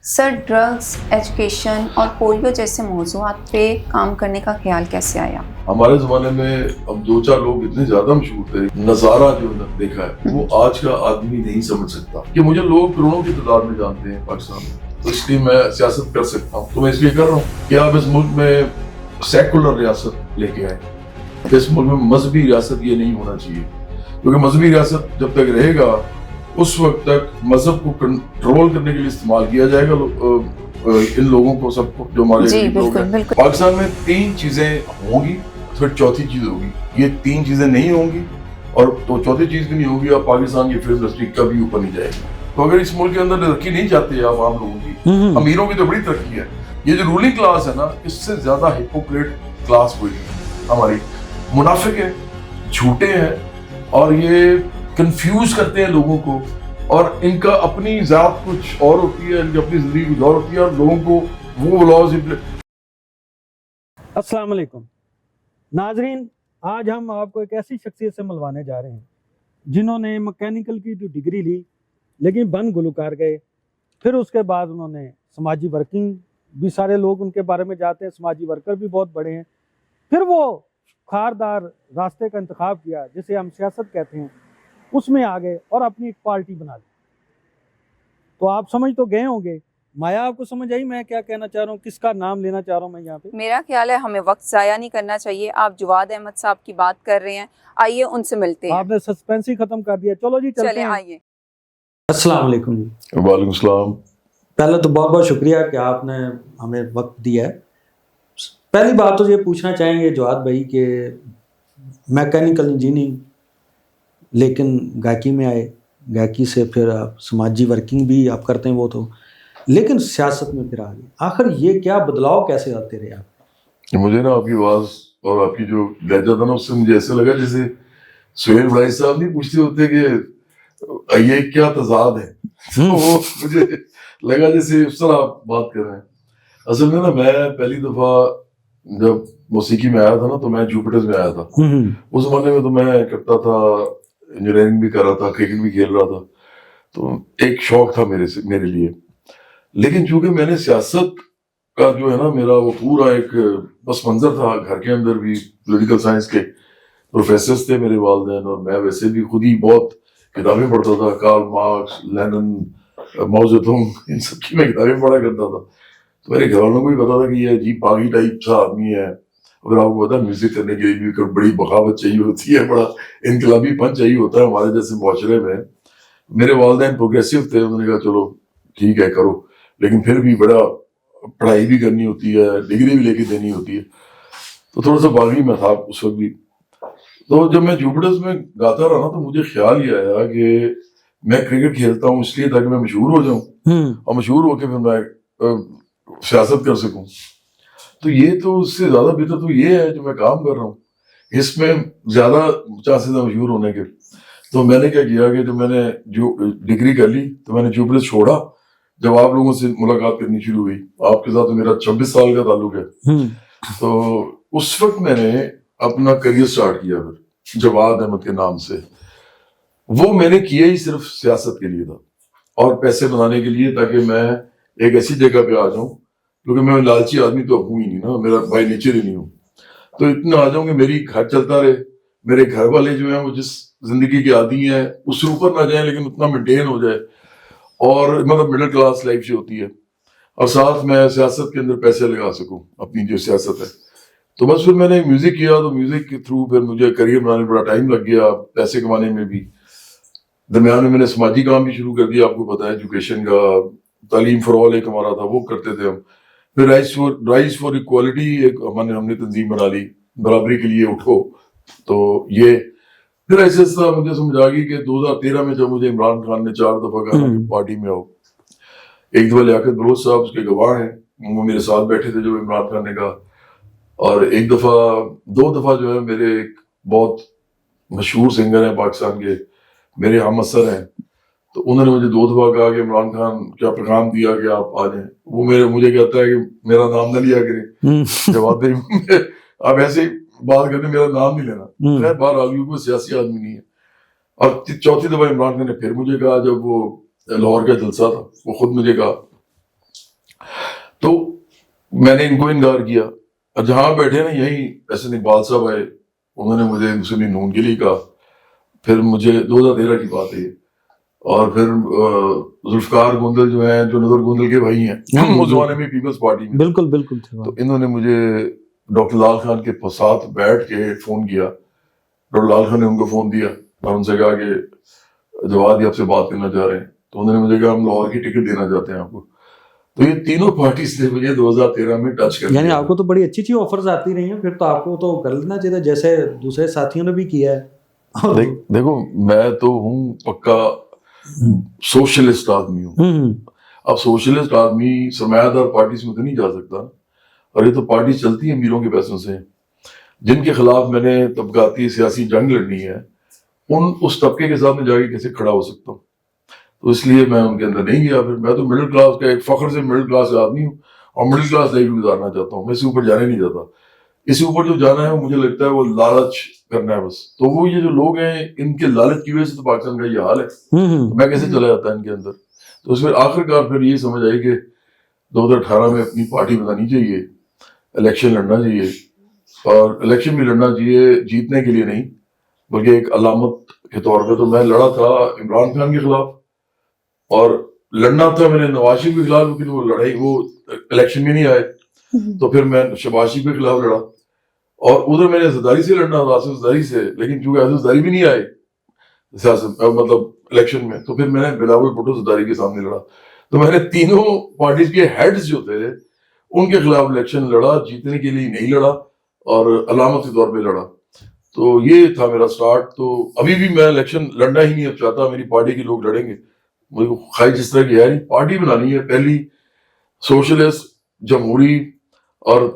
سر drugs, education اور polio جیسے موضوعات پہ کام کرنے کا خیال کیسے آیا؟ ہمارے زمانے میں اب دو چار لوگ اتنے زیادہ مشہور تھے، نظارہ جو دیکھا ہے وہ آج کا آدمی نہیں سمجھ سکتا کہ مجھے لوگ کروڑوں کی تعداد میں جانتے ہیں پاکستان میں، تو اس لیے میں سیاست کر سکتا ہوں، تو میں اس لیے کر رہا ہوں کہ آپ اس ملک میں سیکولر ریاست لے کے آئے. اس ملک میں مذہبی ریاست یہ نہیں ہونا چاہیے، کیونکہ مذہبی ریاست جب تک رہے گا اس وقت تک مذہب کو کنٹرول کرنے کے لیے استعمال کیا جائے گا ان لوگوں کو، سب کو جو ہمارے لوگ ہیں. پاکستان میں تین چیزیں ہوں گی، پھر چوتھی چیز ہوگی. یہ تین چیزیں نہیں ہوں گی اور تو چوتھی چیز بھی نہیں ہوگی، اور پاکستان کی فلم انڈسٹری کبھی اوپر نہیں جائے گی. تو اگر اس ملک کے اندر ترقی نہیں چاہتے آپ عام لوگوں کی، امیروں کی تو بڑی ترقی ہے. یہ جو رولنگ کلاس ہے نا، اس سے زیادہ ہپوکریٹ کلاس کوئی نہیں. ہماری منافق ہے، جھوٹے ہیں، اور یہ کنفیوز کرتے ہیں لوگوں کو، اور ان کا اپنی ذات کچھ اور ہوتی ہے، ان کی اپنی زندگی کچھ اور ہوتی ہے، اور لوگوں کو وہ لاز. السلام علیکم ناظرین، آج ہم آپ کو ایک ایسی شخصیت سے ملوانے جا رہے ہیں جنہوں نے مکینیکل کی جو ڈگری لی لیکن بن گلوکار گئے. پھر اس کے بعد انہوں نے سماجی ورکنگ بھی، سارے لوگ ان کے بارے میں جاتے ہیں، سماجی ورکر بھی بہت بڑے ہیں. پھر وہ خاردار راستے کا انتخاب کیا جسے ہم سیاست کہتے ہیں، اس میں آ گئے اور اپنی ایک پارٹی بنا لی. تو آپ سمجھ تو گئے ہوں گے. مایا، آپ کو سمجھ آئی میں کیا کہنا چاہ رہا ہوں، کس کا نام لینا چاہ رہا ہوں میں یہاں پہ؟ میرا خیال ہے ہمیں وقت ضائع نہیں کرنا چاہیے. آپ جواد احمد صاحب کی بات کر رہے ہیں، آئیے ان سے ملتے ہیں. آپ نے سسپینس ہی ختم کر دیا. چلو جی چلتے ہیں. آئیے. السلام علیکم. وعلیکم السلام. پہلے تو بہت بہت شکریہ کہ آپ نے ہمیں وقت دیا ہے. پہلی بات تو یہ پوچھنا چاہیں گے جواد بھائی کہ میکینیکل انجینئرنگ لیکن گائکی میں آئے، گائکی سے پھر آپ سماجی ورکنگ بھی آپ کرتے ہیں، وہ تو، لیکن سیاست میں پھر آ گئے. آخر یہ کیا بدلاؤ کیسے آتے رہے آپ؟ مجھے نا آپ کی آواز اور آپ کی جو لہجہ تھا نا، اس سے مجھے ایسا لگا جیسے سہیل بھائی صاحب نہیں پوچھتے ہوتے کہ یہ کیا تضاد ہے، تو وہ مجھے لگا جیسے اس طرح آپ بات کر رہے ہیں. اصل میں نا، میں پہلی دفعہ جب موسیقی میں آیا تھا نا، تو میں جوپیٹرز میں آیا تھا. اس زمانے میں تو میں کرتا تھا، انجینئرنگ بھی کر رہا تھا، کرکٹ بھی کھیل رہا تھا، تو ایک شوق تھا میرے لیے. لیکن چونکہ میں نے سیاست کا جو ہے نا، میرا وہ پورا ایک بس منظر تھا. گھر کے اندر بھی پولیٹیکل سائنس کے پروفیسرز تھے میرے والدین، اور میں ویسے بھی خود ہی بہت کتابیں پڑھتا تھا. کارل مارکس، لینن، ماؤ زیڈونگ، ان سب کی میں کتابیں پڑھا کرتا تھا. تو میرے گھر والوں کو بھی پتا تھا کہ یہ عجیب باغی ٹائپ سا آدمی ہے. اگر آپ کو پتا ہے، میوزک کرنے کے لیے بھی بڑی بغاوت چاہیے ہوتی ہے، بڑا انقلابی پن چاہیے ہوتا ہے ہمارے جیسے معاشرے میں. میرے والدین پروگریسو تھے، انہوں نے کہا چلو ٹھیک ہے کرو، لیکن پھر بھی بڑا پڑھائی بھی کرنی ہوتی ہے، ڈگری بھی لے کے دینی ہوتی ہے. تو تھوڑا سا باغی میں تھا اس وقت بھی. تو جب میں جوپیٹرز میں گاتا رہا نا، تو مجھے خیال یہ آیا کہ میں کرکٹ کھیلتا ہوں اس لیے تاکہ میں مشہور ہو جاؤں، اور مشہور ہو کے پھر میں سیاست کر سکوں. تو یہ تو اس سے زیادہ بہتر تو یہ ہے جو میں کام کر رہا ہوں، اس میں زیادہ چانسز ہیں مشہور ہونے کے. تو میں نے کیا کیا کہ جب میں نے جو ڈگری کر لی تو میں نے جوپیٹرز چھوڑا. جب آپ لوگوں سے ملاقات کرنی شروع ہوئی، آپ کے ساتھ میرا 26 سال کا تعلق ہے، تو اس وقت میں نے اپنا کریئر سٹارٹ کیا پھر جواد احمد کے نام سے. وہ میں نے کیا ہی صرف سیاست کے لیے تھا اور پیسے بنانے کے لیے، تاکہ میں ایک ایسی جگہ پہ آ جاؤں، کیونکہ میں لالچی آدمی تو ہوں ہی نہیں نا، میرا بائی نیچر ہی نہیں ہوں. تو اتنا آ جاؤں کہ میری گھر چلتا رہے، میرے گھر والے جو ہیں وہ جس زندگی کے عادی ہیں اس سے اوپر نہ جائیں لیکن اتنا مینٹین ہو جائے، اور مطلب مڈل کلاس لائف جو ہوتی ہے، اور ساتھ میں سیاست کے اندر پیسے لگا سکوں اپنی جو سیاست ہے. تو بس پھر میں نے میوزک کیا، تو میوزک کے تھرو پھر مجھے کریئر بنانے میں بڑا ٹائم لگ گیا، پیسے کمانے میں بھی. درمیان میں نے سماجی کام بھی شروع کر دیا، آپ کو پتا ہے ایجوکیشن کا، تعلیم فار آل ایک ہمارا تھا، وہ کرتے تھے ہم. پھر رائز فار ایکوالٹی ایک ہم نے تنظیم بنا لی، برابری کے لیے اٹھو. تو یہ پھر ایسے مجھے سمجھ آ گئی کہ 2013 میں جب مجھے عمران خان نے 4 دفعہ کہا کہ پارٹی میں آؤ. ایک دفعہ لیاقت بلوچ صاحب اس کے گواہ ہیں، وہ میرے ساتھ بیٹھے تھے جو عمران خان نے کہا. اور ایک دفعہ 2 دفعہ جو ہے میرے ایک بہت مشہور سنگر ہیں پاکستان کے، میرے ہم اثر ہیں، تو انہوں نے مجھے 2 دفعہ کہا کہ عمران خان کیا پیغام دیا کہ آپ آ جائیں. وہ مجھے کہتا ہے کہ میرا نام نہ لیا کریں، جواب آپ ایسے ہی بات کرتے میرا نام نہیں لینا. خیر باہر آگے کوئی سیاسی آدمی نہیں ہے. اور 4تھی دفعہ عمران خان نے پھر مجھے کہا، جب وہ لاہور کا جلسہ تھا، وہ خود مجھے کہا میں نے ان کو انکار کیا. اور جہاں بیٹھے نا یہیں احسن اقبال صاحب آئے, انہوں نے مجھے مسلم نون کے لیے کہا. پھر مجھے 2013 کی بات ہے, اور پھر ذوالفقار گوندل جو ہیں, جو نظر گوندل کے بھائی ہیں اس زمانے میں پیپلز پارٹی میں, بالکل بالکل, تو انہوں نے مجھے ڈاکٹر لال خان کے ساتھ بیٹھ کے فون کیا. ڈاکٹر لال خان نے ان کو فون دیا اور ان سے کہا کہ جواد آپ سے بات کرنا چاہ رہے ہیں. تو انہوں نے مجھے کہا ہم لاہور کی ٹکٹ دینا چاہتے ہیں آپ کو. تو یہ تینوں پارٹیز نے مجھے 2013 میں ٹچ کر دیا. یعنی آپ کو تو بڑی اچھی اچھی آفرز آتی رہی ہیں, پھر تو آپ کو تو کر لینا چاہیے جیسے دوسرے ساتھیوں نے بھی کیا ہے. دیکھو میں تو ہوں پکا سوشلسٹ آدمی ہوں. اب سوشلسٹ آدمی سرمایہ دار پارٹیز میں تو نہیں جا سکتا, اور یہ تو پارٹی چلتی ہے امیروں کے پیسوں سے. جن کے خلاف میں نے طبقاتی سیاسی جنگ لڑنی ہے, اس طبقے کے ساتھ میں جا کے کیسے کھڑا ہو سکتا ہوں. تو اس لیے میں ان کے اندر نہیں گیا. پھر میں تو مڈل کلاس کا ایک فخر سے مڈل کلاس آدمی ہوں, اور مڈل کلاس لائف گزارنا چاہتا ہوں. میں اس سے اوپر جانے نہیں چاہتا. اس سے اوپر جو جانا ہے مجھے لگتا ہے وہ لالچ کرنا ہے بس. تو وہ یہ جو لوگ ہیں ان کے لالچ کی وجہ سے تو پاکستان کا یہ حال ہے. تو میں کیسے چلا جاتا ہے ان کے اندر. تو اس میں آخرکار پھر یہ سمجھ آئی کہ 2018 میں اپنی پارٹی بنانی چاہیے, الیکشن لڑنا چاہیے. اور الیکشن بھی لڑنا چاہیے جیتنے کے لیے نہیں, بلکہ ایک علامت کے طور پہ. تو میں لڑا تھا عمران خان کے خلاف, اور لڑنا تھا میں نے نواز شریف کے خلاف, لیکن وہ لڑائی وہ الیکشن میں نہیں آئے. تو پھر میں شہباز شریف کے خلاف لڑا, اور ادھر میں نے زرداری سے لڑنا تھا, آصف زرداری سے, لیکن چونکہ آصف زرداری بھی نہیں آئے سیاست مطلب الیکشن میں, تو پھر میں نے بلاول بھٹو زرداری کے سامنے لڑا. تو میں نے تینوں پارٹیز کے ہیڈز جو تھے ان کے خلاف الیکشن لڑا, جیتنے کے لیے نہیں لڑا, اور علامت کے طور پہ لڑا. تو یہ تھا میرا سٹارٹ. تو ابھی بھی میں الیکشن لڑنا ہی نہیں چاہتا, میری پارٹی کے لوگ لڑیں گے. مجھے خواہش جس طرح کی ہے نہیں, پارٹی بنانی ہے پہلی سوشلسٹ جمہوری اور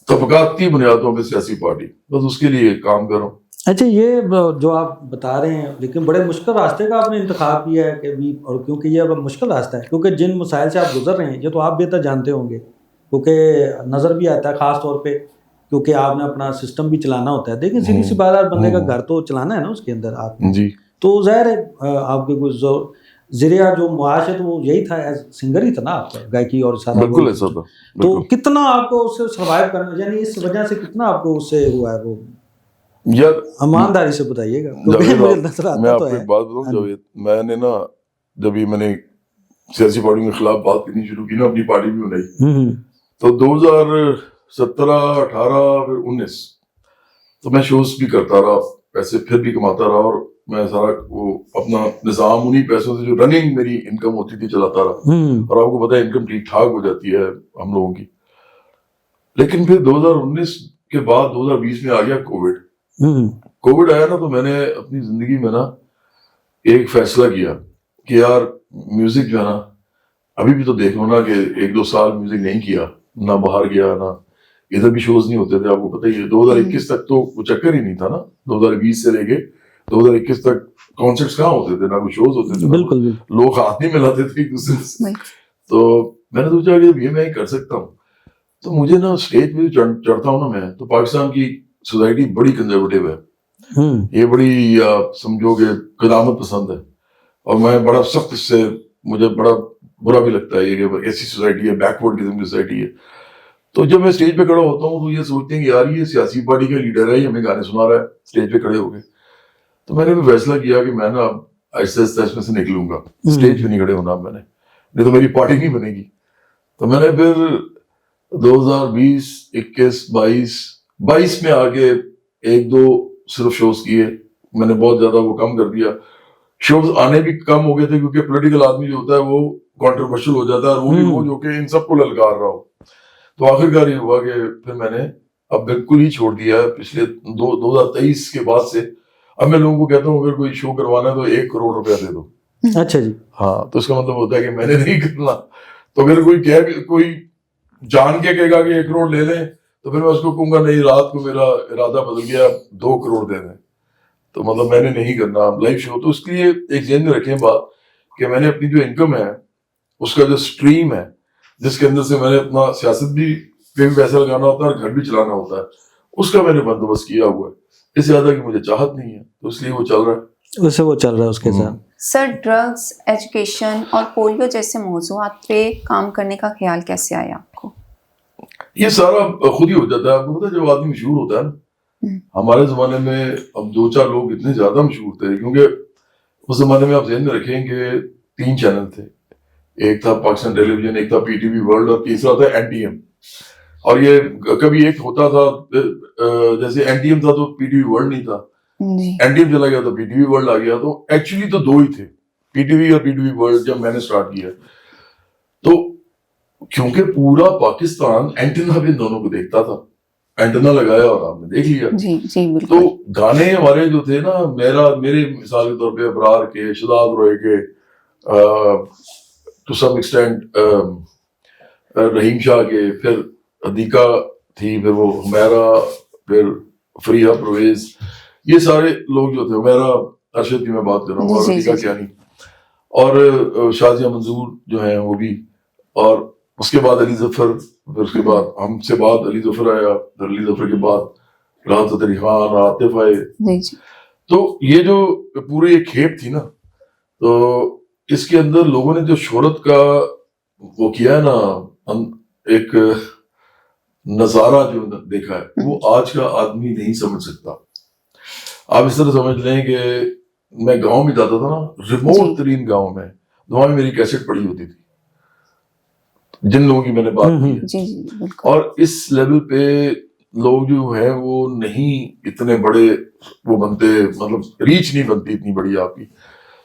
طبقاتی بنیادوں پہ سیاسی پارٹی, بس اس کے لیے کام کرو. اچھا, یہ جو آپ بتا رہے ہیں, لیکن بڑے مشکل راستے کا آپ نے انتخاب کیا ہے کہ بھی, اور کیونکہ یہ مشکل راستہ ہے, کیونکہ جن مسائل سے آپ گزر رہے ہیں یہ تو آپ بہتر جانتے ہوں گے, کیونکہ نظر بھی آتا ہے خاص طور پہ کیونکہ آپ نے اپنا سسٹم بھی چلانا ہوتا ہے. دیکھیں سیدھی سی بات, بندے کا گھر تو چلانا ہے نا اس کے اندر آپ جی. تو ظاہر ہے آپ کے کچھ ذریعہ جو معاش ہے تو وہ یہی تھا, ایز سنگر ہی تھا نا آپ کا, گائکی اور سارا. بالکل ایسا تھا. تو کتنا آپ کو اس سے سروائیو کرنا, یعنی اس وجہ سے کتنا آپ کو اس سے ہوا ہے, وہ یار ایمانداری سے بتائیے گا. میں آپ کو ایک بات بتاؤں جاوید, میں نے نا جب یہ میں نے سیاسی پارٹیوں کے خلاف بات کرنی شروع کی نا, اپنی پارٹی بھی بنائی, تو 2017 18 پھر 19 تو میں شوز بھی کرتا رہا, پیسے پھر بھی کماتا رہا, اور میں سارا وہ اپنا نظام انہی پیسوں سے جو رننگ میری انکم ہوتی تھی چلاتا رہا. اور آپ کو پتا ہے انکم ٹھیک ٹھاک ہو جاتی ہے ہم لوگوں کی. لیکن پھر 2019 کے بعد 2020 میں آ گیا کووڈ. کووڈ آیا نا, تو میں نے اپنی زندگی میں نا ایک فیصلہ کیا کہ یار میوزک جو ہے نا, ابھی بھی تو دیکھ لو نا کہ 1-2 سال میوزک نہیں کیا, نہ باہر گیا, نہ ادھر بھی شوز نہیں ہوتے تھے. آپ کو پتہ ہی ہے 2021 تک تو وہ چکر ہی نہیں تھا نا, 2020 سے لے کے 2021 تک کانسرٹس کہاں ہوتے تھے, نہ کوئی شوز ہوتے تھے, بالکل لوگ ہاتھ نہیں ملاتے تھے ایک دوسرے سے. تو میں نے سوچا کہ یہ میں کر سکتا ہوں. تو مجھے نا اسٹیج پہ چڑھتا ہوں نا میں, تو پاکستان کی سوسائٹی بڑی کنزرویٹو ہے, یہ بڑی سمجھو کہ قدامت پسند ہے, اور میں بڑا سخت اس سے, مجھے بڑا برا بھی لگتا ہے یہ کہ ایسی سوسائٹی ہے, بیکورڈ قسم کی سوسائٹی ہے. تو جب میں اسٹیج پہ کھڑا ہوتا ہوں تو یہ سوچتے ہیں کہ یار یہ سیاسی پارٹی کا لیڈر ہے, یہ ہمیں گانے سنا رہا ہے اسٹیج پہ کھڑے ہو کے. تو میں نے بھی فیصلہ کیا کہ میں نا آہستہ آہستہ اس میں سے نکلوں گا, اسٹیج پہ نہیں کھڑے ہونا میں نے, نہیں تو میری پارٹی نہیں بنے گی. تو میں نے پھر 2020 21 22 میں آگے 1-2 صرف شوز کیے. میں نے بہت زیادہ وہ کم کر دیا, شوز آنے بھی کم ہو گئے تھے, کیونکہ پولیٹیکل آدمی جو ہوتا ہے وہ کنٹروورشل ہو جاتا ہے, اور وہ بھی وہ جو کہ ان سب کو للکار رہا ہو. تو آخرکار یہ ہوا کہ پھر میں نے اب بالکل ہی چھوڑ دیا ہے. پچھلے 2023 کے بعد سے اب میں لوگوں کو کہتا ہوں اگر کوئی شو کروانا ہے تو 1 کروڑ روپیہ دے دو. اچھا جی. ہاں, تو اس کا مطلب ہوتا ہے کہ میں نے نہیں کرنا. تو اگر کوئی جان کے کہے گا کہ 1 کروڑ لے لیں, تو پھر میں اس کو کہوں گا نہیں, رات کو میرا ارادہ بدل گیا, 2 کروڑ دے دیں. تو مطلب میں نے نہیں کرنا لائیو شو. تو اس کے لیے ایک ذہن میں رکھیں بات کہ میں نے اپنی جو انکم ہے, اس کا جو اسٹریم ہے, جس کے اندر سے میں نے اپنا سیاست بھی پہ بھی پیسہ لگانا ہوتا ہے اور گھر بھی چلانا ہوتا ہے, اس کا میں نے بندوبست کیا ہوا ہے. اس سے زیادہ کہ مجھے چاہت نہیں ہے, تو اس لیے وہ چل رہا ہے. ویسے وہ چل رہا ہے اس کے ساتھ. سر, ڈرگز, ایجوکیشن اور پولیو جیسے موضوعات پہ کام کرنے کا خیال کیسے آیا آپ کو؟ یہ سارا خود ہی ہو جاتا ہے. آپ کو پتا ہے جب آدمی مشہور ہوتا ہے نا, ہمارے زمانے میں اب 2-4 لوگ اتنے زیادہ مشہور تھے, کیونکہ اس زمانے میں آپ ذہن میں رکھیں کہ 3 چینل تھے, ایک تھا پاکستان ٹیلی ویژن, ایک تھا پی ٹی وی ورلڈ, اور تیسرا تھا این ٹی ایم. اور یہ کبھی ایک ہوتا تھا جیسے این ٹی ایم تھا تو پی ٹی وی ورلڈ نہیں تھا, این ٹی ایم چلا گیا تو پی ٹی وی ورلڈ آ گیا. تو ایکچولی تو 2 ہی تھے, پی ٹی وی اور پی ٹی وی ورلڈ. جب میں نے اسٹارٹ کیا تو کیونکہ پورا پاکستان اینٹینا پہ ان دونوں کو دیکھتا تھا, اینٹینا لگایا اور آپ نے دیکھ لیا. جی جی تو بالکل. گانے ہمارے جو تھے نا, میرے مثال کے طور پہ ابرار کے, شداد روئے کے, ٹو سم ایکسٹینٹ رحیم شاہ کے, پھر عدیقہ تھی, پھر وہ حمیرہ, پھر فریحہ پرویز, یہ سارے لوگ جو تھے, حمیرہ ارشد کی میں بات کر رہا ہوں, اور عدیقہ کیانی, اور شازیہ منظور جو ہیں وہ بھی, اور اس کے بعد علی ظفر, پھر اس کے بعد ہم سے بعد علی ظفر آیا, پھر علی ظفر کے بعد راحت فتح خان, عاطف آئے. تو یہ جو پورے ایک کھیپ تھی نا, تو اس کے اندر لوگوں نے جو شہرت کا وہ کیا ہے نا, ایک نظارہ جو دیکھا ہے, وہ آج کا آدمی نہیں سمجھ سکتا. آپ اس طرح سمجھ لیں کہ میں گاؤں میں جاتا تھا نا, ریموٹ ترین گاؤں میں, وہاں میں میری کیسٹ پڑی ہوتی تھی, جن لوگوں کی میں نے بات کی ہے. اور اس لیول پہ لوگ جو ہیں وہ نہیں اتنے بڑے وہ بنتے, مطلب ریچ نہیں بنتی اتنی بڑی آپ کی.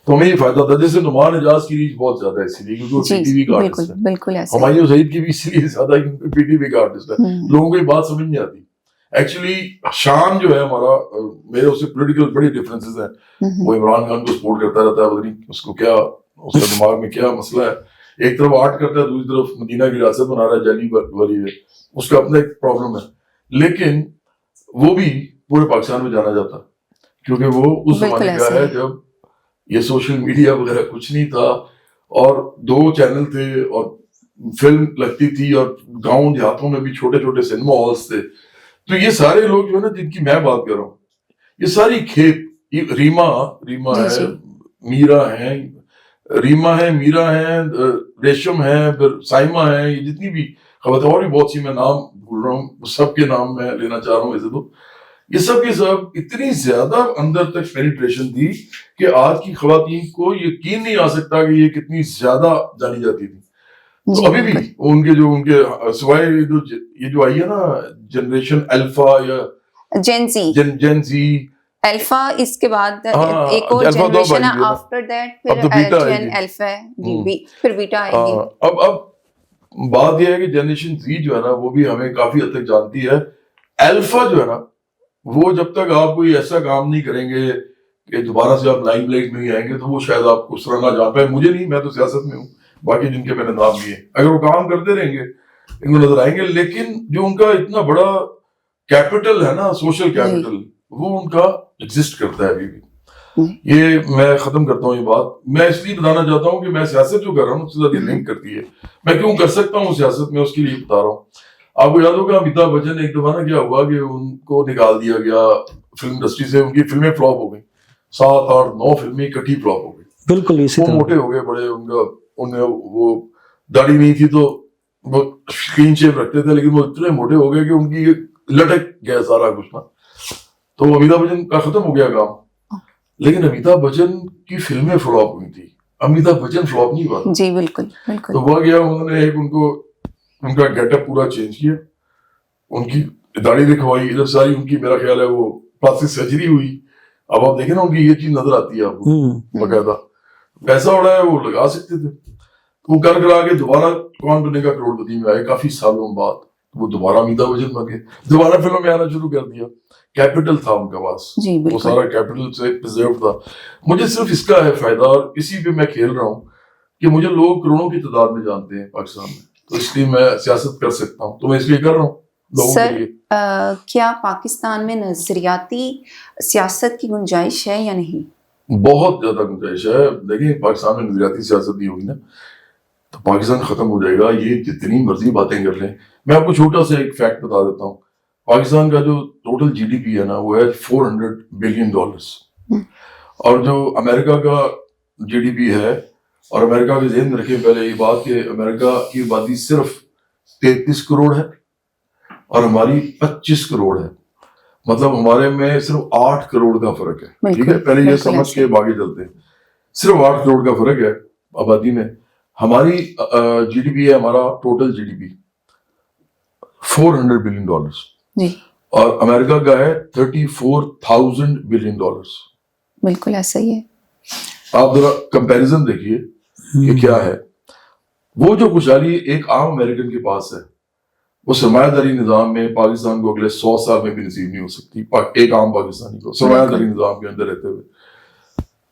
تو ہمیں یہ فائدہ تھا. جیسے نعمان حجاز کی ریچ بہت زیادہ ہے اسی لیے کیونکہ وہ پی ٹی وی کا آرٹسٹ ہے, ہمایوں سعید کی بھی اسی لیے زیادہ کیونکہ پی ٹی وی کا آرٹسٹ ہے. لوگوں کو یہ بات سمجھ نہیں آتی. ایکچولی شان جو ہے ہمارا, میرے اس سے پولیٹیکل بڑی ڈفرینسز ہیں. وہ عمران خان کو سپورٹ کرتا رہتا ہے, پتہ نہیں اس کو کیا, اس کا دماغ میں کیا مسئلہ ہے. ایک طرف آرٹ کرتا ہے, دوسری طرف مدینہ کی ریاست بنا رہا ہے, جعلی والی ہے, اس کا اپنا ایک پرابلم ہے. لیکن وہ بھی پورے پاکستان میں جانا جاتا کیونکہ وہ اس زمانے کا ہے جب یہ سوشل میڈیا وغیرہ کچھ نہیں تھا, اور 2 چینل تھے, اور فلم لگتی تھی, اور گاؤں دیہاتوں میں بھی چھوٹے چھوٹے سنیما ہالس تھے. تو یہ سارے لوگ جو ہے نا جن کی میں بات کر رہا ہوں, یہ ساری کھیپ, ریما ہے, میرا ہے, ریما ہے, میرا ہے, ریشم ہے, پھر سائمہ ہے, یہ جتنی بھی خواتین, اور بھی بہت سی میں نام بھول رہا ہوں, سب کے نام میں لینا چاہ رہا ہوں. ویسے تو یہ سب کی سب اتنی زیادہ اندر تک پینیٹریشن تھی کہ آج کی خواتین کو یقین نہیں آ سکتا کہ یہ کتنی زیادہ جانی جاتی تھی. تو ابھی بھی ان کے سوائے یہ جو آئی ہے نا جنریشن الفا یا جین زی, الفا, اس کے بعد ایک اور جنریشن ہے آفٹر دیٹ, پھر جین الفا ہے, پھر بیٹا آئے گی. اب بات یہ ہے کہ جنریشن زی جو ہے نا وہ بھی ہمیں کافی حد تک جانتی ہے. الفا جو ہے نا وہ جب تک آپ کوئی ایسا کام نہیں کریں گے کہ دوبارہ سے آپ لائم لائٹ میں نہیں آئیں گے تو وہ شاید آپ کو اس طرح نہ جان پائے. مجھے نہیں, میں تو سیاست میں ہوں, باقی جن کے میں نے نام لیے, اگر وہ کام کرتے رہیں گے ان کو نظر آئیں گے. لیکن جو ان کا اتنا بڑا کیپٹل ہے نا, سوشل کیپٹل, وہ ان کا ایگزسٹ کرتا ہے ابھی بھی. یہ میں ختم کرتا ہوں یہ بات. میں اس لیے بتانا چاہتا ہوں کہ میں سیاست جو کر رہا ہوں اس سے زیادہ لنک کرتی ہے. میں کیوں کر سکتا ہوں سیاست میں, اس کے لیے بتا رہا ہوں. آپ کو یاد ہوگا امیتابھ بچن ایک دفعہ نا کیا ہوا کہ ان کو نکال دیا گیا فلم انڈسٹری سے, ان کی فلمیں فلاپ ہو گئی, 7 8 9 فلمیں اکٹھی فلاپ ہو گئی. بالکل اسی طرح وہ موٹے ہو گئے بڑے, انہیں وہ داڑھی نہیں تھی تو وہ کلین شیپ رکھتے تھے, لیکن وہ اتنے موٹے ہو گئے کہ ان کی لٹک گیا سارا کچھ نا. تو امیتابھ بچن کا ختم ہو گیا کام. لیکن امیتابھ بچن کی فلمیں فلاپ ہوئی تھی, امیتابھ بچن فلاپ نہیں ہوا. جی بالکل بالکل. تو ہوا گیا انہوں نے ایک ان کا گیٹ اپ پورا چینج کیا, ان کی داڑھی دکھوائی, ادھر ساری ان کی میرا خیال ہے وہ پلاسٹک سرجری ہوئی. اب آپ دیکھیں نا ان کی یہ چیز نظر آتی ہے آپ کو باقاعدہ, پیسہ اڑا ہے وہ لگا سکتے تھے. وہ کر کے دوبارہ کون بنے گا کروڑ پتی میں آئے کافی سالوں بعد, وہ دوبارہ امیتابھ بچن بن گئے, دوبارہ فلموں میں آنا شروع کر دیا. کیپٹل تھا ان کا پاس, وہ سارا کیپٹل سے پرزرو تھا. مجھے صرف اس کا ہے فائدہ, اور اسی پہ میں کھیل رہا ہوں کہ مجھے لوگ کروڑوں کی تعداد میں جانتے ہیں پاکستان میں, تو اس لیے میں سیاست کر سکتا ہوں, تو میں اس لیے کر رہا ہوں لوگوں کے لیے. کیا پاکستان میں نظریاتی سیاست کی گنجائش ہے یا نہیں؟ بہت زیادہ گنجائش ہے. دیکھیں پاکستان میں نظریاتی سیاست نہیں ہوگی نا تو پاکستان ختم ہو جائے گا. یہ جتنی مرضی باتیں کر لیں. میں آپ کو چھوٹا سا ایک فیکٹ بتا دیتا ہوں. پاکستان کا جو ٹوٹل جی ڈی پی ہے نا وہ ہے $400 بلین, اور جو امریکہ کا جی ڈی پی ہے, اور امریکہ کے ذہن میں رکھیں پہلے یہ بات کہ امریکہ کی آبادی صرف 33 کروڑ ہے, اور ہماری 25 کروڑ ہے. مطلب ہمارے میں صرف 8 کروڑ کا فرق ہے. ٹھیک ہے, پہلے یہ سمجھ کے آگے چلتے ہیں. صرف 8 کروڑ کا فرق ہے آبادی میں. ہماری جی ڈی پی ہے, ہمارا total G D P $400 billion اور امریکہ کا ہے $34,000 بلین. بالکل ایسا ہی ہے. آپ ذرا کمپیریزن دیکھیے کہ کیا ہے. وہ جو خوشحالی ایک عام امریکن کے پاس ہے وہ سرمایہ داری نظام میں پاکستان کو اگلے 100 سال میں بھی نصیب نہیں ہو سکتی, ایک عام پاکستانی کو سرمایہ داری نظام کے اندر رہتے ہوئے.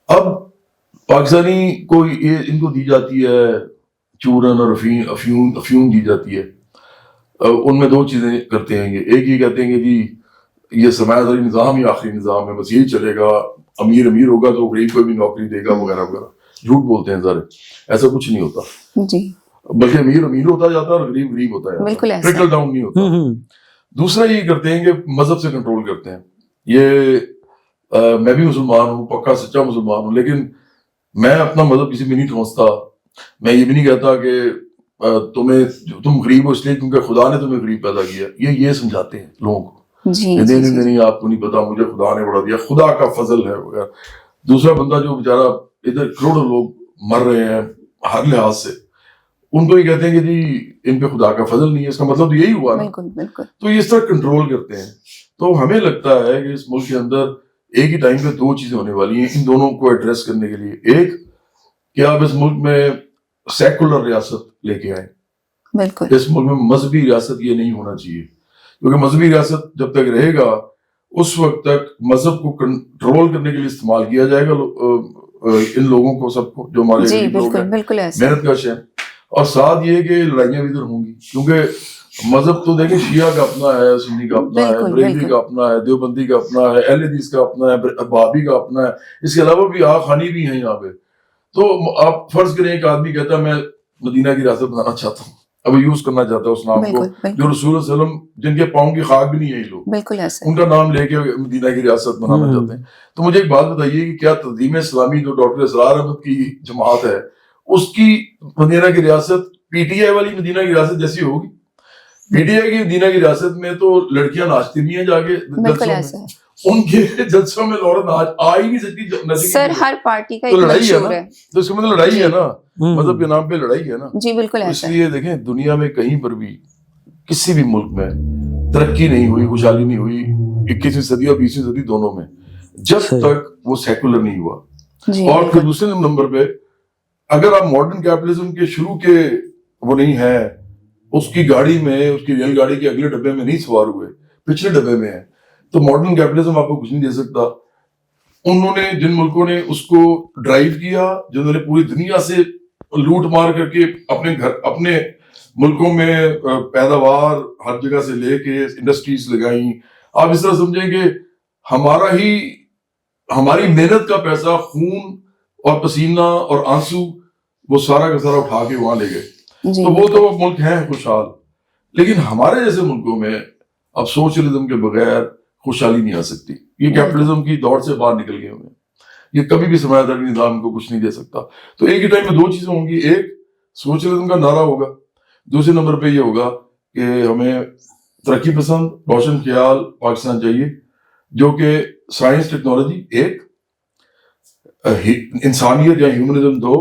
اب پاکستانی کو ان کو دی جاتی ہے چورن اور افیون دی جاتی ہے. ان میں 2 چیزیں کرتے ہیں یہ. ایک یہ کہتے ہیں کہ جی یہ سرمایہ داری نظام ہی آخری نظام ہے, بس یہی چلے گا, امیر ہوگا تو غریب کو بھی نوکری دے گا وغیرہ وغیرہ. جھوٹ بولتے ہیں ذرا, ایسا کچھ نہیں ہوتا جی, بلکہ امیر ہوتا جاتا ہے اور غریب ہوتا جاتا ہے, ٹرکل ڈاؤن نہیں ہوتا. دوسرا یہ کرتے ہیں کہ مذہب سے کنٹرول کرتے ہیں. یہ میں بھی مسلمان ہوں, پکا سچا مسلمان ہوں, لیکن میں اپنا مذہب کسی بھی نہیں ٹھونستا. میں یہ بھی نہیں کہتا کہ تم غریب ہو اس لیے کیونکہ خدا نے تمہیں غریب پیدا کیا. یہ سمجھاتے ہیں لوگوں کو. نہیں آپ کو نہیں پتا, مجھے خدا نے بڑھا دیا, خدا کا فضل ہے وغیرہ. دوسرا بندہ جو بیچارہ ادھر کروڑوں لوگ مر رہے ہیں ہر لحاظ سے, ان کو یہ کہتے ہیں کہ جی ان پہ خدا کا فضل نہیں ہے. اس کا مطلب تو یہی ہوا نا. تو یہ اس طرح کنٹرول کرتے ہیں. تو ہمیں لگتا ہے کہ اس ملک کے اندر ایک ہی ٹائم پہ 2 چیزیں ہونے والی ہیں ان دونوں کو ایڈریس کرنے کے لیے. ایک کہ آپ اس ملک میں سیکولر ریاست لے کے آئیں. اس ملک میں مذہبی ریاست یہ نہیں ہونا چاہیے, کیونکہ مذہبی ریاست جب تک رہے گا اس وقت تک مذہب کو کنٹرول کرنے کے لیے استعمال کیا جائے گا ان لوگوں کو, سب کو جو ہمارے محنت کش ہیں. اور ساتھ یہ کہ لڑائیاں بھی ادھر ہوں گی, کیونکہ مذہب تو دیکھیں شیعہ کا اپنا ہے, سنی کا اپنا ہے, بریلوی کا اپنا ہے, دیوبندی کا اپنا ہے, اہل حدیث کا اپنا ہے, بابی کا اپنا ہے. اس کے علاوہ بھی آخانی بھی ہیں یہاں پہ. تو آپ فرض کریں ایک آدمی کہتا ہے میں مدینہ کی ریاست بنانا چاہتا ہوں, اب یوز کرنا چاہتا ہے اس نام کو جو رسول صلی اللہ علیہ وسلم جن کے پاؤں کی خاک بھی نہیں ہے لوگ, ان کا نام لے کے مدینہ کی ریاست بنانا چاہتے ہیں. تو مجھے ایک بات بتائیے کہ کیا تنظیم اسلامی جو ڈاکٹر اسرار احمد کی جماعت ہے اس کی مدینہ کی ریاست پی ٹی آئی والی مدینہ کی ریاست جیسی ہوگی؟ پی ٹی آئی کی مدینہ کی ریاست میں تو لڑکیاں ناچتی بھی ہیں جا کے جلسوں میں, ان کے جلسوں میں عورت آ ہی نہیں سکتی. سر ہر پارٹی کا تو لڑائی ہے نا, تو اس کا مطلب لڑائی ہے نا, مذہب کے نام پہ لڑائی ہے نا. جی بالکل. اس لیے دیکھیں دنیا میں کہیں پر بھی کسی بھی ملک میں ترقی نہیں ہوئی, خوشحالی نہیں ہوئی 21ویں صدی اور 20ویں صدی دونوں میں, جب تک وہ سیکولر نہیں ہوا. اور پھر دوسرے نمبر پہ اگر آپ ماڈرن کیپٹلزم کے شروع کے وہ نہیں ہے, اس کی گاڑی میں, اس کی ریل گاڑی کے اگلے ڈبے میں نہیں سوار ہوئے, پچھلے ڈبے میں ہے, تو ماڈرن کیپٹلزم آپ کو کچھ نہیں دے سکتا. انہوں نے جن ملکوں نے اس کو ڈرائیو کیا, جنہوں نے پوری دنیا سے لوٹ مار کر کے اپنے ملکوں میں پیداوار ہر جگہ سے لے کے انڈسٹریز لگائیں. آپ اس طرح سمجھیں کہ ہماری محنت کا پیسہ, خون اور پسینہ اور آنسو وہ سارا کا سارا اٹھا کے وہاں لے گئے. تو وہ تو ملک ہیں خوشحال, لیکن ہمارے جیسے ملکوں میں اب سوشلزم کے بغیر خوشحالی نہیں آ سکتی. یہ کیپٹلزم کی دوڑ سے باہر نکل گئے ہوئے, یہ کبھی بھی سرمایہ داری نظام کو کچھ نہیں دے سکتا. تو ایک ہی ٹائم میں 2 چیزیں ہوں گی, ایک سوشلزم کا نعرہ ہوگا, دوسرے نمبر پہ یہ ہوگا کہ ہمیں ترقی پسند روشن خیال پاکستان چاہیے جو کہ سائنس ٹیکنالوجی ایک, انسانیت یا ہیومنزم 2,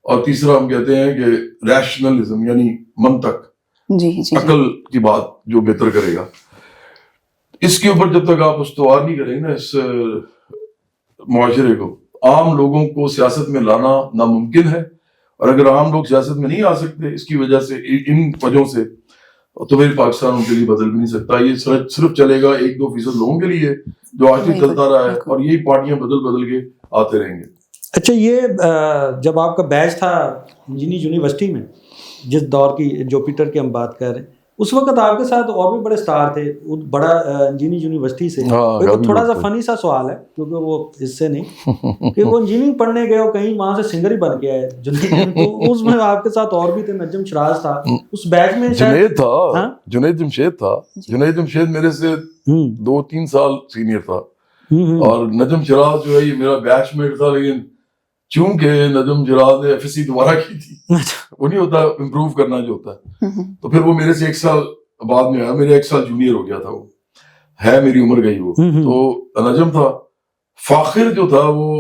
اور تیسرا ہم کہتے ہیں کہ ریشنلزم یعنی منطق, عقل کی بات جو بہتر کرے گا. اس کے اوپر جب تک آپ استوار نہیں کریں گے نا اس معاشرے کو, عام لوگوں کو سیاست میں لانا ناممکن ہے. اور اگر عام لوگ سیاست میں نہیں آ سکتے اس کی وجہ سے, ان وجہوں سے, تو پھر پاکستان ان کے لیے بدل بھی نہیں سکتا. یہ صرف چلے گا 1-2% لوگوں کے لیے جو آج تک چلتا رہا ہے, اور یہی پارٹیاں بدل کے آتے رہیں گے. اچھا, یہ جب آپ کا بیچ تھا انجینئرنگ یونیورسٹی میں, جس دور کی جوپیٹر کی ہم بات کر رہے ہیں, اس وقت آپ کے ساتھ اور بھی بڑے سٹار تھے بڑا انجینئرنگ یونیورسٹی سے. تھوڑا سا فنی سا سوال ہے کیونکہ وہ اس سے نہیں کہ وہ انجینئرنگ پڑھنے گئے اور کہیں وہاں سے سنگر ہی بن کے آئے. تو اس میں آپ کے ساتھ اور بھی تھے, نجم شراز تھا اس بیچ میں, جنید تھا, جنید جمشید تھا. جنید جمشید میرے سے 2-3 سال سینئر تھا, اور نجم شراز جو ہے یہ میرا بیچ میٹ تھا. لیکن چونکہ نجم شراز نے FSC دوبارہ کی تھی, وہ نہیں ہوتا امپروو کرنا جو ہوتا ہے, تو پھر وہ میرے سے 1 سال بعد میں آیا, میرے 1 سال جونیئر ہو گیا تھا وہ, ہے میری عمر گئی وہ. تو نجم تھا. فاخر جو تھا وہ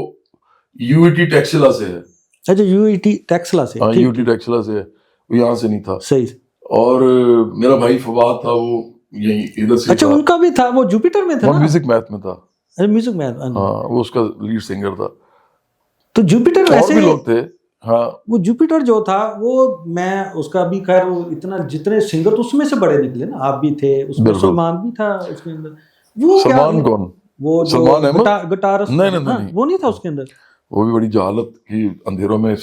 UET ٹیکسلا سے ہے. اچھا UET ٹیکسلا سے. ہاں UET ٹیکسلا سے ہے, وہ یہاں سے نہیں تھا. صحیح. اور میرا بھائی فواد تھا, وہ یہیں ادھر سے. اچھا ان کا بھی تھا, وہ جوپیٹر میں تھا, میوزک میتھ میں تھا. میوزک میتھ, ہاں وہ اس کا لیڈ سنگر تھا. تو جوپیٹر اور بھی لوگ تھے. ہاں وہ جوپیٹر جو تھا وہ, میں اس کا بھی خیر وہ اتنا جتنے سنگر تو اس میں سے بڑے نکلے نا, آپ بھی تھے اس میں, سلمان بھی تھا اس کے اندر. وہ سلمان کون؟ وہ سلمان احمد گٹارسٹ. نہیں وہ نہیں تھا اس کے اندر. وہ بھی بڑی جہالت کی اندھیروں میں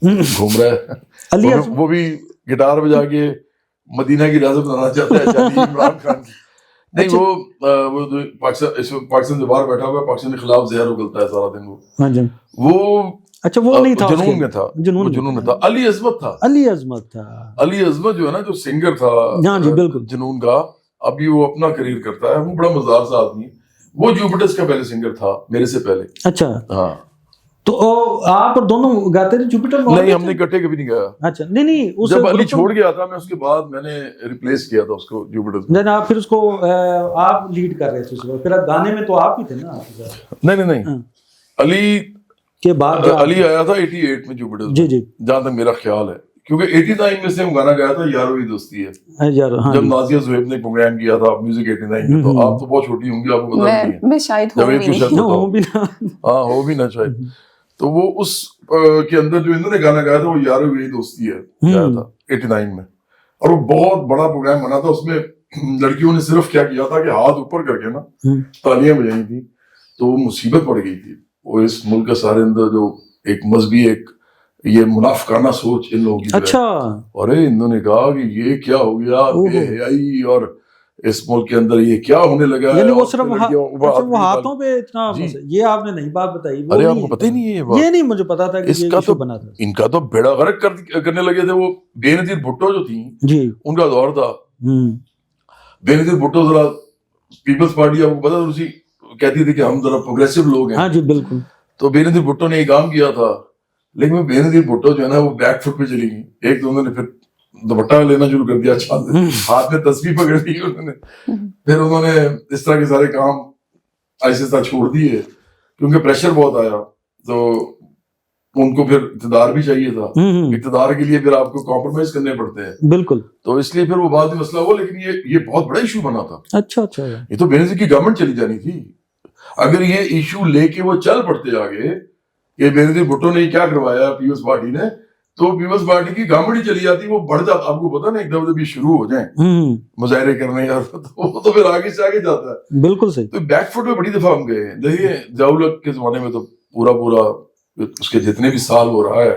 گھوم رہا ہے. وہ بھی گٹار بجا کے مدینہ کی ریاست بنانا چاہتا ہے عمران خان کی. نہیں وہ پاکستان سے باہر بیٹھا ہوا ہے, پاکستان کے خلاف زہر اگلتا ہے سارا دن. وہ اچھا وہ نہیں تھا, جنون میں تھا. جنون میں تھا. علی عظمت تھا. علی عظمت جو ہے نا, جو سنگر تھا جنون کا, ابھی وہ اپنا کریئر کرتا ہے. وہ بڑا مزدار سا آدمی. وہ جوپیٹرز کا پہلے سنگر تھا میرے سے پہلے. اچھا ہاں. تو آپ اور دونوں گاتے تھے جوپیٹر میں؟ نہیں ہم نے اکٹھے کبھی نہیں گایا. اچھا نہیں جب علی چھوڑ گیا تھا میں, اس کے بعد میں نے ریپلیس کیا تھا اس کو جوپیٹرز میں. آپ پھر اس کو آپ لیڈ کر رہے تھے اس وقت, پھر گانے میں تو آپ ہی تھے نا؟ نہیں علی کے بعد علی آیا تھا 88 میں جوپیٹرز. جی جی جہاں تک میرا خیال ہے, کیونکہ 89 میں سے گانا گایا تھا یارو یہ دوستی ہے, جب نازیہ زہیب نے پروگرام کیا تھا میوزک 89 میں. تو آپ تو بہت چھوٹی ہوں گی, آپ کو پتہ نہیں ہے. میں شاید ہوں بھی نہ. ہاں ہو بھی نہ شاید. تو وہ اس کے اندر جو انہوں نے گانا گایا تھا وہ یارو یہی دوستی ہے گایا تھا 89 میں. اور وہ بہت بڑا پروگرام بنا تھا. اس میں لڑکیوں نے صرف کیا کیا تھا کہ ہاتھ اوپر کر کے نا تالیاں بجائی تھی. تو وہ مصیبت پڑ گئی تھی. وہ اس ملک کے سارے اندر جو ایک مذہبی ایک یہ منافقانہ سوچ ان لوگوں کی. اچھا. ارے انہوں نے کہا کہ یہ کیا ہو گیا بے حیائی, اور اس ملک کے اندر یہ کیا ہونے لگا ہے. وہ صرف وہ ہاتھوں پہ اتنا, یہ آپ نے نہیں بات بتائی. ارے آپ کو پتہ ہی نہیں ہے یہ نہیں مجھے پتا تھا کہ اس کا تو بنا تھا. ان کا تو بیڑا غرق کرنے لگے تھے. وہ بے نظیر بھٹو جو تھیں جی, ان کا دور تھا. بے نظیر بھٹو ذرا پیپلز پارٹی آپ کو پتا اسی کہتی تھی کہ ہم ذرا پروگریسو لوگ ہیں. ہاں جی بالکل. تو بے نظیر بھٹو نے یہ کام کیا تھا, لیکن وہ بے نظیر بھٹو جو ہے نا وہ بیک فٹ پہ چلی گئی. ایک تو انہوں نے پھر دوپٹہ لینا شروع کر دیا, ہاتھ میں تسبیح پکڑ لی انہوں نے. پھر انہوں نے اس طرح کے سارے کام آہستہ چھوڑ دیے کیونکہ پریشر بہت آیا. تو ان کو پھر اقتدار بھی چاہیے تھا. اقتدار کے لیے پھر آپ کو کمپرومائز کرنے پڑتے ہیں. بالکل. تو اس لیے پھر وہ بعد میں مسئلہ ہوا, لیکن یہ بہت بڑا ایشو بنا تھا. اچھا اچھا. یہ تو بے نظیر کی گورنمنٹ چلی جانی تھی. اگر یہ ایشو لے کے وہ چل پڑتے آگے کہ بے نظیر بھٹو نے کیا کروایا پیپلز پارٹی نے, تو پیپلز پارٹی کی گورنمنٹ ہی چلی جاتی. وہ بڑھ جاتا. آپ کو پتا نا ایک دفعہ جب یہ شروع ہو جائیں مظاہرے کرنے وہ تو پھر آگے سے آگے جاتا ہے. بالکل صحیح. تو بیک فٹ میں بڑی دفعہ ہم گئے ہیں. دیکھیے ضیاء کے زمانے میں تو پورا اس کے جتنے بھی سال ہو رہا ہے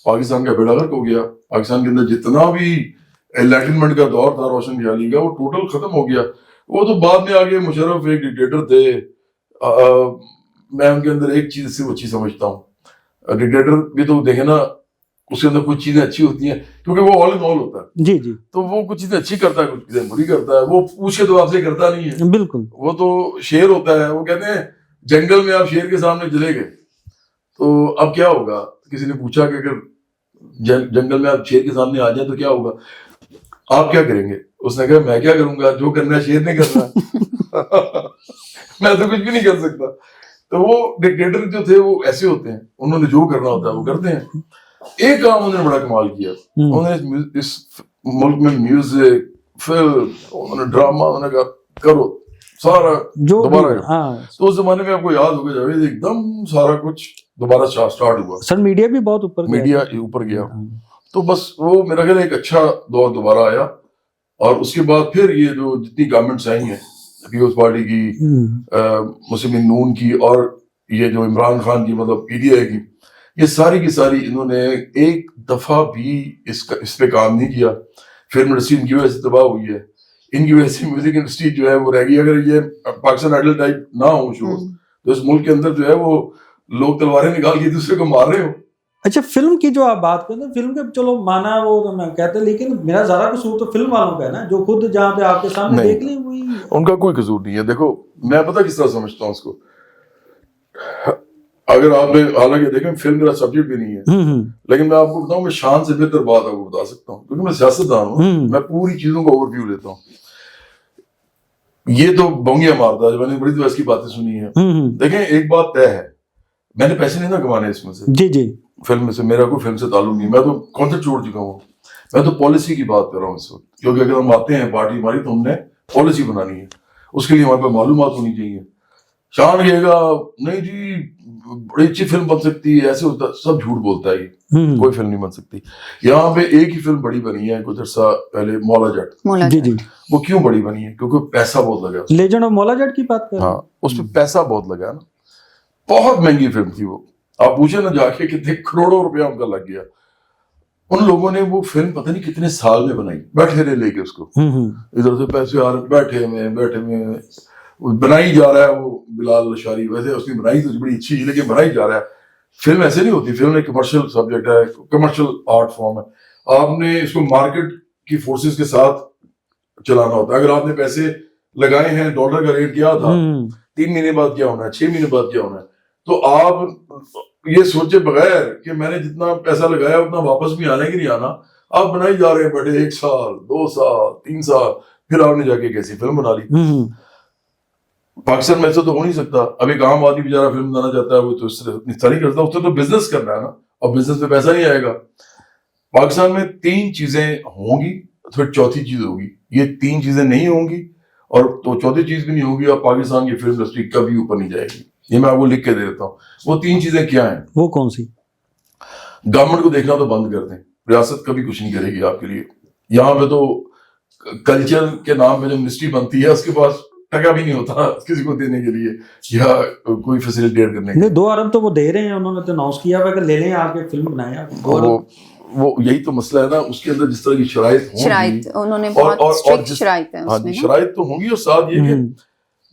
پاکستان کا بیڑا غرق ہو گیا. پاکستان کے اندر جتنا بھی انلائٹنمنٹ کا دور تھا روشن خیالی کا, وہ ٹوٹل ختم ہو گیا. وہ تو بعد میں آگے مشرف ایک ڈکٹیٹر تھے. میں ان کے اندر ایک چیز سے اچھی سمجھتا ہوں, ڈکٹیٹر بھی تو دیکھیں نا اس کے اندر کچھ چیزیں اچھی ہوتی ہیں کیونکہ وہ آل ان آل ہوتا ہے. جی جی. تو وہ کچھ چیزیں اچھی کرتا ہے, کچھ چیزیں بری کرتا ہے. وہ پوچھ کے تو آپ سے کرتا نہیں ہے. بالکل. وہ تو شیر ہوتا ہے. وہ کہتے ہیں جنگل میں آپ شیر کے سامنے چلے گئے تو اب کیا ہوگا. کسی نے پوچھا کہ اگر جنگل میں آپ شیر کے سامنے آ جائیں تو کیا ہوگا, آپ کیا کریں گے. اس نے کہا میں کیا کروں گا, جو کرنا ہے شیر نے کرنا میں تو کچھ بھی نہیں کر سکتا. تو وہ ڈکٹیٹر جو تھے وہ ایسے ہوتے ہیں, انہوں نے جو کرنا ہوتا ہے وہ کرتے ہیں. ایک کام انہوں نے بڑا کمال کیا, انہوں نے اس ملک میں میوزک, فلم, انہوں نے ڈرامہ, انہوں نے کہا کرو سارا دوبارہ. تو اس زمانے میں آپ کو یاد ہوگا جاوید ایک دم سارا کچھ دوبارہ سٹارٹ ہوا. سر میڈیا بھی بہت اوپر گیا. تو بس وہ میرا خیال ایک اچھا دور دوبارہ آیا. اور اس کے بعد پھر یہ جو جتنی گورنمنٹس آئی ہیں پیپلز پارٹی کی, مسلم نون کی, اور یہ جو عمران خان کی مطلب PDI کی, یہ ساری کی ساری انہوں نے ایک دفعہ بھی اس پہ کام نہیں کیا. فلم انڈسٹری ان کی وجہ سے تباہ ہوئی ہے. ان کی وجہ سے میوزک انڈسٹری جو ہے وہ رہ گئی. اگر یہ پاکستان آئیڈل ٹائپ نہ ہو شو تو اس ملک کے اندر جو ہے وہ لوگ تلواریں نکال کے دوسرے کو مار رہے ہو. اچھا فلم کی جو آپ بات کرتے ہیں, فلم کے چلو مانا وہ میں کہتے ہیں, لیکن میرا زیادہ قصور تو فلم والوں کا ہے نا, جو خود جہاں پہ آپ کے سامنے دیکھ لیں وہی. ان کا کوئی قصور نہیں ہے. دیکھو میں پتہ کس طرح سمجھتا ہوں اس کو. اگر آپ نے حالانکہ دیکھیں فلم میرا سبجیکٹ بھی نہیں ہے، لیکن میں آپ کو بتاؤں میں شان سے بہتر بات آپ کو بتا سکتا ہوں کیونکہ میں سیاستدان ہوں، میں پوری چیزوں کا اوور ویو لیتا ہوں. یہ تو بونگیاں مارتا ہے، میں نے بڑی ویس کی باتیں سنی ہیں. دیکھیں ایک بات طے ہے، میں نے پیسے نہیں نہ کمانے اس میں سے، جی فلم میں سے، میرا کوئی فلم سے تعلق نہیں، میں تو کانسرٹ چھوڑ چکا ہوں. میں تو پالیسی کی بات کر رہا ہوں اس وقت، کیونکہ اگر ہم آتے ہیں پارٹی ہماری تو ہم نے پالیسی بنانی ہے، اس کے لیے ہمارے پاس معلومات ہونی چاہیے. شان کہے گا نہیں جی بڑی اچھی فلم بن سکتی ہے، ایسے ہوتا، سب جھوٹ بولتا ہے، یہ کوئی فلم نہیں بن سکتی. یہاں پہ ایک ہی فلم بڑی بنی ہے کچھ عرصہ پہلے، مولا جٹ. جی وہ کیوں بڑی بنی ہے؟ کیونکہ پیسہ بہت لگا. لیجنڈ آف مولا جٹ کی بات کر رہے ہیں؟ ہاں اس پہ پیسہ بہت لگا نا، بہت مہنگی فلم تھی وہ. آپ پوچھیں نا جا کے کتنے کروڑوں روپیہ ان کا لگ گیا. ان لوگوں نے وہ فلم پتہ نہیں کتنے سال میں بنائی، بیٹھے رہے لے کے اس کو، ادھر سے پیسے آ رہے، بیٹھے میں بنائی جا رہا ہے. وہ بلال اشاری ویسے اس نے بنائی تو بڑی اچھی، لیکن بنائی جا رہا ہے. فلم ایسے نہیں ہوتی، فلم ایک کمرشل سبجیکٹ ہے، کمرشل آرٹ فارم ہے. آپ نے اس کو مارکیٹ کی فورسز کے ساتھ چلانا ہوتا ہے. اگر آپ نے پیسے لگائے ہیں، ڈالر کا ریٹ کیا تھا، 3 مہینے بعد کیا ہونا ہے، 6 مہینے بعد کیا ہونا ہے، تو آپ یہ سوچے بغیر کہ میں نے جتنا پیسہ لگایا اتنا واپس بھی آنا ہے کہ نہیں آنا، آپ بنائی جا رہے ہیں بیٹھے 1 سال 2 سال 3 سال، پھر آپ نے جا کے ایک ایسی فلم بنا لی. پاکستان میں ایسا تو ہو نہیں سکتا. اب ایک عام آدمی بیچارہ فلم بنانا چاہتا ہے، وہ تو اس طرح نہیں کرتا، اس سے تو بزنس کرنا ہے نا، اور بزنس میں پیسہ نہیں آئے گا. پاکستان میں 3 چیزیں ہوں گی، پھر چوتھی چیز ہوگی. یہ 3 چیزیں نہیں ہوں گی اور تو چوتھی چیز بھی نہیں ہوگی، اور پاکستان کی فلم انڈسٹری کبھی اوپر نہیں جائے گی. یہ میں آپ کو لکھ کے دے دیتا ہوں. وہ 3 چیزیں کیا ہیں؟ وہ کون سی؟ گورنمنٹ کو دیکھنا تو بند کر دیں، ریاست کبھی کچھ نہیں کرے گی آپ کے لیے. یہاں پہ تو کلچر کے نام پہ جو منسٹری بنتی ہے اس کے پاس ٹکا بھی نہیں ہوتا کسی کو دینے کے لیے یا کوئی فیسیلیٹیٹ کرنے کے لیے. 2 ارب تو وہ دے رہے ہیں، انہوں نے تو اناؤنس کیا ہوا کہ لے لیں آپ ایک فلم بنائیں آپ. وہ یہی تو مسئلہ ہے نا، اس کے اندر جس طرح کی شرائط ہوں گی، انہوں نے بہت اسٹرکٹ شرائط ہیں اس میں. شرائط تو ہوں گی، اور ساتھ یہ کہ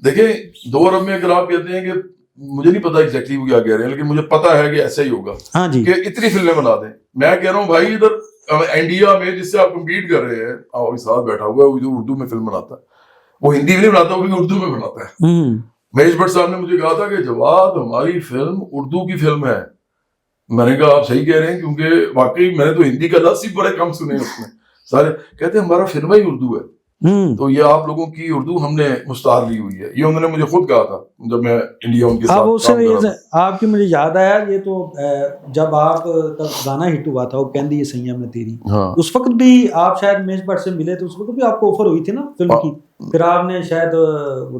دیکھیں 2 ارب میں اگر آپ کہتے ہیں کہ مجھے نہیں پتا ایگزیکٹلی وہ کیا کہہ رہے ہیں، لیکن مجھے پتا ہے کہ ایسا ہی ہوگا کہ اتنی فلمیں بنا دیں. میں کہہ رہا ہوں بھائی ادھر انڈیا میں جس سے آپ کمپیٹ کر رہے ہیں، آپ کے ساتھ بیٹھا ہوا ہے وہ جو اردو میں فلم بناتا ہے، وہ ہندی میں نہیں بناتا، وہ اردو میں بناتا ہے. مہیش بھٹ صاحب نے مجھے کہا تھا کہ جواد ہماری فلم اردو کی فلم ہے. میں نے کہا آپ صحیح کہہ رہے ہیں، کیونکہ واقعی میں نے تو ہندی کا لفظ ہی بڑے کم سنے اس میں. سارے کہتے ہیں ہمارا فلم ہی اردو ہے، تو یہ آپ لوگوں کی اردو ہم نے مستعار لی ہوئی ہے. یہ انہوں نے مجھے خود کہا تھا جب میں انڈیا ان کے ساتھ. آپ کی مجھے یاد آیا، یہ تو جب آپ کا گانا ہٹ ہوا تھا وہ کہندی ہے سیاں میں تیری، اس وقت بھی آپ شاید مہیش بھٹ سے ملے تھے، اس وقت بھی آپ کو آفر ہوئی تھی نا فلم کی، پھر آپ نے شاید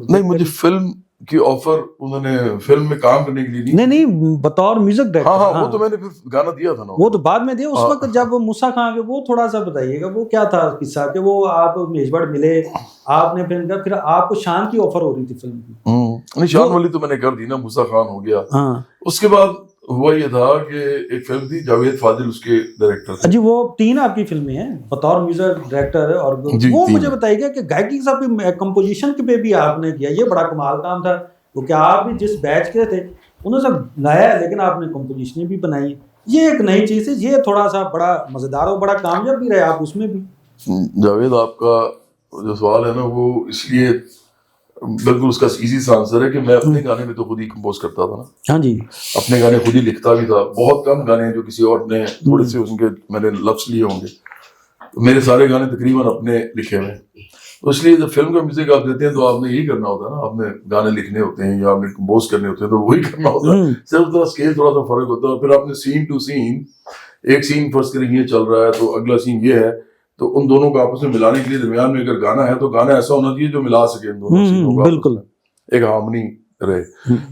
نہیں، مجھے فلم کی آفر انہوں نے فلم میں کام کرنے کے لیے نہیں بطور میوزک ڈائریکٹر. ہاں وہ تو میں نے پھر گانا دیا تھا نا، وہ تو بعد میں دیا. اس وقت جب موسیٰ خان کے، وہ تھوڑا سا بتائیے گا وہ کیا تھا قصہ کہ وہ آپ مہیش بھٹ ملے آپ نے فلم کا، پھر آپ کو شان کی آفر ہو رہی تھی فلم کی. نہیں شان والی تو میں نے کر دی نا، موسیٰ خان ہو گیا. اس کے بعد ہوا یہ تھا کہ ایک فلم تھی جاوید فاضل اس کے ڈائریکٹر تھے. جی وہ 3 آپ کی فلمیں ہیں بطور میوزک ڈائریکٹر، اور وہ مجھے بتائیے گا کہ گائیکی صاحب کی کمپوزیشن کے پہ بھی آپ نے کیا، یہ بڑا کمال کام تھا. وہ کہ آپ بھی جس بیچ کے تھے انہوں سب لایا ہے، لیکن آپ نے کمپوزیشنیں بھی بنائی. یہ ایک نئی چیز ہے، یہ تھوڑا سا بڑا مزیدار اور بڑا کامیاب بھی رہے آپ اس میں بھی. جاوید آپ کا جو سوال ہے نا وہ اس لیے بالکل اس کا ایزی سا آنسر ہے کہ میں اپنے گانے میں تو خود ہی کمپوز کرتا تھا نا. ہاں جی، اپنے گانے خود ہی لکھتا بھی تھا. بہت کم گانے ہیں جو کسی اور نے تھوڑے سے ان کے میں نے لفظ لیے ہوں گے. میرے سارے گانے تقریباً اپنے لکھے ہوئے ہیں. اس لیے جب فلم کا میوزک آپ دیتے ہیں تو آپ نے یہی کرنا ہوتا ہے نا، آپ نے گانے لکھنے ہوتے ہیں یا آپ نے کمپوز کرنے ہوتے ہیں، تو وہی کرنا ہوتا ہے. صرف تھوڑا اسکیل تھوڑا سا فرق ہوتا ہے. پھر آپ نے سین ٹو سین، ایک سین فرض کریں یہ چل رہا ہے تو اگلا سین یہ ہے، تو ان دونوں کو آپس میں ملانے کے لیے درمیان میں اگر گانا ہے تو گانا ایسا ہونا چاہیے جو ملا سکے ان دونوں سینوں کو، بالکل ایک ہارمنی رہے.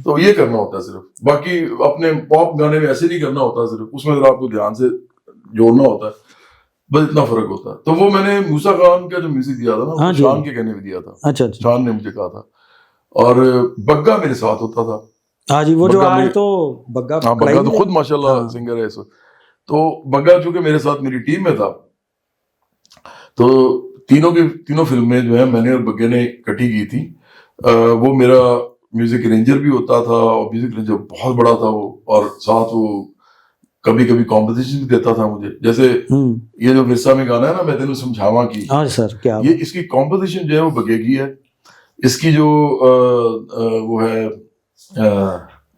تو یہ کرنا ہوتا ہے صرف. باقی اپنے پاپ گانے میں ایسے نہیں کرنا ہوتا، صرف اس میں ذرا آپ کو دھیان سے جوڑنا ہوتا ہے، بس اتنا فرق ہوتا ہے. تو وہ میں نے موسیٰ خان کا جو میوزک دیا تھا نا، شان کے کہنے میں دیا تھا. اچھا، شان نے مجھے کہا تھا، اور بگا میرے ساتھ ہوتا تھا. ہاں جی، وہ جو آئے تو بگا تو خود ماشاءاللہ سنگر ہے اس وقت. تو بگا چونکہ میرے ساتھ میری ٹیم میں تھا، تو تینوں فلمیں جو ہیں میں نے اور بگے نے کٹی کی تھی. وہ میرا میوزک ارینجر بھی ہوتا تھا، اور میوزک ارینجر بہت بڑا تھا وہ، اور ساتھ وہ کبھی کبھی کمپوزیشن بھی دیتا تھا مجھے. جیسے یہ جو ورثہ میں گانا ہے نا، میں تینوں سمجھاواں کی، یہ اس کی کمپوزیشن جو ہے وہ بگے کی ہے. اس کی جو وہ ہے